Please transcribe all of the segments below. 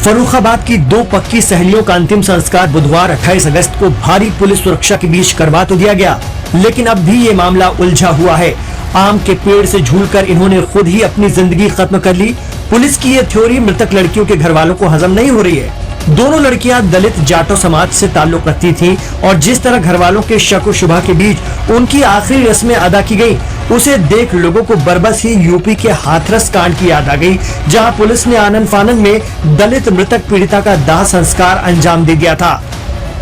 फर्रुखाबाद की दो पक्की सहेलियों का अंतिम संस्कार बुधवार 28 अगस्त को भारी पुलिस सुरक्षा के बीच करवा तो दिया गया, लेकिन अब भी ये मामला उलझा हुआ है। आम के पेड़ से झूलकर इन्होंने खुद ही अपनी जिंदगी खत्म कर ली। पुलिस की ये थ्योरी मृतक लड़कियों के घर वालों को हजम नहीं हो रही है। दोनों लड़कियां दलित जाटो समाज से ताल्लुक रखती थीं और जिस तरह घर वालों के शक व शुबा के बीच उनकी आखिरी रस्में अदा की गई, उसे देख लोगों को बरबस ही यूपी के हाथरस कांड की याद आ गई, जहां पुलिस ने आनन फानन में दलित मृतक पीड़िता का दाह संस्कार अंजाम दे दिया था।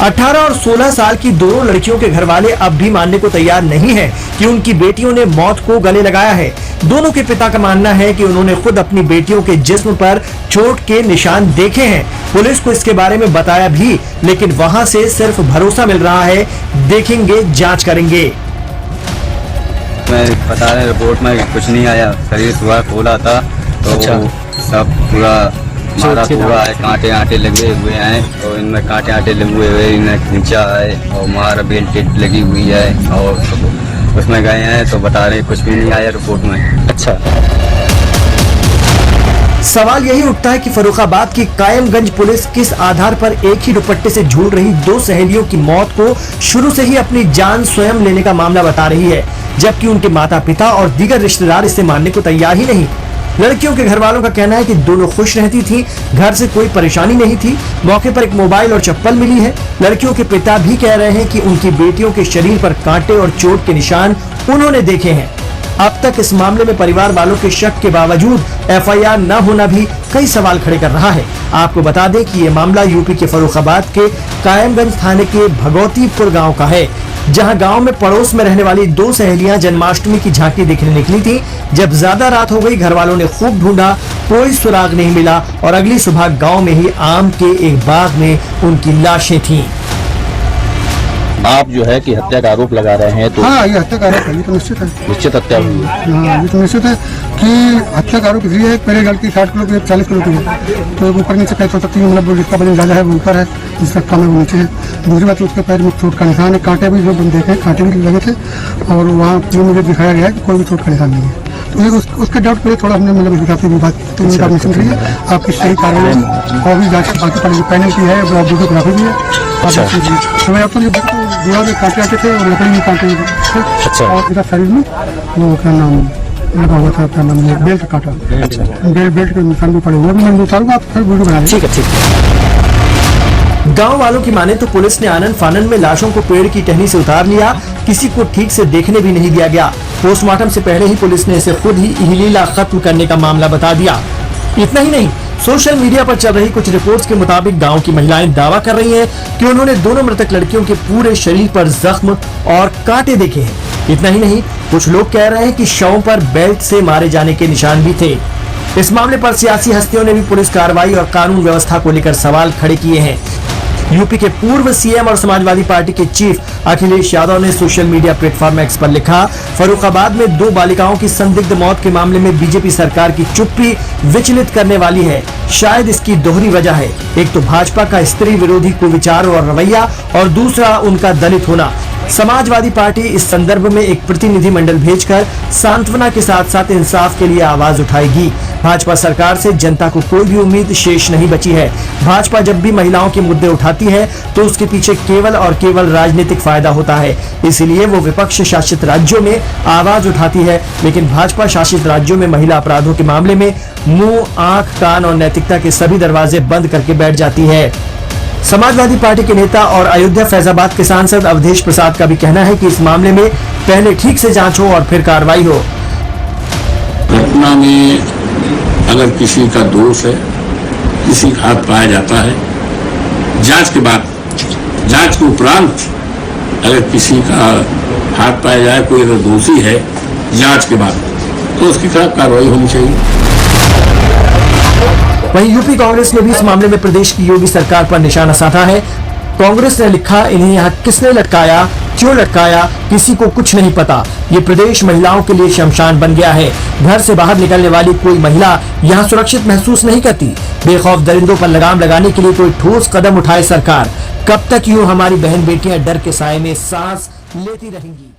18 और 16 साल की दोनों लड़कियों के घर वाले अब भी मानने को तैयार नहीं है कि उनकी बेटियों ने मौत को गले लगाया है। दोनों के पिता का मानना है कि उन्होंने खुद अपनी बेटियों के जिस्म पर चोट के निशान देखे हैं। पुलिस को इसके बारे में बताया भी, लेकिन वहां से सिर्फ भरोसा मिल रहा है, देखेंगे, जांच करेंगे। मैं बता रहे रिपोर्ट में कुछ नहीं आया, शरीर सुबह खोला था तो सब पूरा मारा पूरा है, कांटे आटे लगे हुए हैं, तो इनमें कांटे आटे लगे हुए इन्हें खींचा है और मारा बेल्ट लगी हुई है और उसमें गए हैं तो बता रहे कुछ भी नहीं आया रिपोर्ट में। अच्छा, सवाल यही उठता है कि फर्रुखाबाद की कायमगंज पुलिस किस आधार पर एक ही दुपट्टे से झूल रही दो सहेलियों की मौत को शुरू से ही अपनी जान स्वयं लेने का मामला बता रही है, जबकि उनके माता पिता और दीगर रिश्तेदार इसे मानने को तैयार ही नहीं। लड़कियों के घर वालों का कहना है कि दोनों खुश रहती थीं, घर से कोई परेशानी नहीं थी। मौके पर एक मोबाइल और चप्पल मिली है। लड़कियों के पिता भी कह रहे हैं कि उनकी बेटियों के शरीर पर कांटे और चोट के निशान उन्होंने देखे हैं। अब तक इस मामले में परिवार वालों के शक के बावजूद एफआईआर न होना भी कई सवाल खड़े कर रहा है। आपको बता दें कि ये मामला यूपी के फर्रुखाबाद के कायमगंज थाने के भगवतीपुर गांव का है, जहां गांव में पड़ोस में रहने वाली दो सहेलियां जन्माष्टमी की झांकी देखने निकली थी। जब ज्यादा रात हो गई, घर वालों ने खूब ढूंढा, कोई सुराग नहीं मिला और अगली सुबह गांव में ही आम के एक बाग में उनकी लाशें थीं। आप जो है कि हत्या का आरोप लगा रहे हैं, तो हाँ, ये हत्या का आरोप है, ये तो निश्चित है। निश्चित हत्या हुई है। हाँ, ये तो निश्चित है कि हत्या का आरोप इसलिए है, पहले लड़की 60 किलो की 40 किलो की है, तो ऊपर नीचे कैसे हो सकती है, मतलब जिसका वजन ज़्यादा है वो ऊपर है, जिसका कम है वो नीचे है। दूसरी बात, उसके पैर में चोट का निशान है, कांटे भी जो देखे, कांटे भी लगे थे और वहाँ मुझे दिखाया गया है कि कोई भी चोट का निशान नहीं है। तो उसके डाउट पे थोड़ा हमने मतलब हिसाब बात तो इन्फॉर्मेशन दी है। आपकी सही कार्रवाई और भी जाँच बाकी पड़ेगी, पैनल की है, वीडियोग्राफी भी है। तो मैं आपको दीवार में कांटे आते थे और लकड़ी में कांटे थे और इधर शरीर में वो क्या नाम लगा हुआ था, क्या नाम है, बेल्ट काटा, बेल्ट के निशान भी पड़े हुए, मैं उतारूंगा, आप फिर वीडियो बना ठीक है। गांव वालों की माने तो पुलिस ने आनन फानन में लाशों को पेड़ की टहनी से उतार लिया, किसी को ठीक से देखने भी नहीं दिया गया। पोस्टमार्टम से पहले ही पुलिस ने इसे खुद ही इहलीला खत्म करने का मामला बता दिया। इतना ही नहीं, सोशल मीडिया पर चल रही कुछ रिपोर्ट्स के मुताबिक गांव की महिलाएं दावा कर रही हैं कि उन्होंने दोनों मृतक लड़कियों के पूरे शरीर पर जख्म और कांटे देखे हैं। इतना ही नहीं, कुछ लोग कह रहे हैं कि शवों पर बेल्ट से मारे जाने के निशान भी थे। इस मामले पर सियासी हस्तियों ने भी पुलिस कार्रवाई और कानून व्यवस्था को लेकर सवाल खड़े किए हैं। यूपी के पूर्व सीएम और समाजवादी पार्टी के चीफ अखिलेश यादव ने सोशल मीडिया प्लेटफॉर्म एक्स पर लिखा, फर्रुखाबाद में दो बालिकाओं की संदिग्ध मौत के मामले में बीजेपी सरकार की चुप्पी विचलित करने वाली है। शायद इसकी दोहरी वजह है, एक तो भाजपा का स्त्री विरोधी कुविचार और रवैया और दूसरा उनका दलित होना। समाजवादी पार्टी इस संदर्भ में एक प्रतिनिधि मंडल भेजकर सांत्वना के साथ साथ इंसाफ के लिए आवाज उठाएगी। भाजपा सरकार से जनता को कोई भी उम्मीद शेष नहीं बची है। भाजपा जब भी महिलाओं के मुद्दे उठाती है तो उसके पीछे केवल और केवल राजनीतिक फायदा होता है, इसलिए वो विपक्ष शासित राज्यों में आवाज उठाती है, लेकिन भाजपा शासित राज्यों में महिला अपराधों के मामले में मुंह, आंख, कान और नैतिकता के सभी दरवाजे बंद करके बैठ जाती है। समाजवादी पार्टी के नेता और अयोध्या फैजाबाद के सांसद अवधेश प्रसाद का भी कहना है कि इस मामले में पहले ठीक से जांच हो और फिर कार्रवाई हो। घटना में अगर किसी का दोष है, किसी का हाथ पाया जाता है, जांच के बाद, जांच के उपरांत अगर किसी का हाथ पाया जाए, कोई अगर दोषी है जांच के बाद, तो उसके खिलाफ कार्रवाई होनी चाहिए। वहीं यूपी कांग्रेस ने भी इस मामले में प्रदेश की योगी सरकार पर निशाना साधा है। कांग्रेस ने लिखा, इन्हें यहाँ किसने लटकाया, क्यों लटकाया, किसी को कुछ नहीं पता। ये प्रदेश महिलाओं के लिए शमशान बन गया है। घर से बाहर निकलने वाली कोई महिला यहाँ सुरक्षित महसूस नहीं करती। बेखौफ दरिंदों पर लगाम लगाने के लिए कोई ठोस कदम उठाए सरकार। कब तक यूं हमारी बहन बेटियां डर के साए में सांस लेती रहेंगी।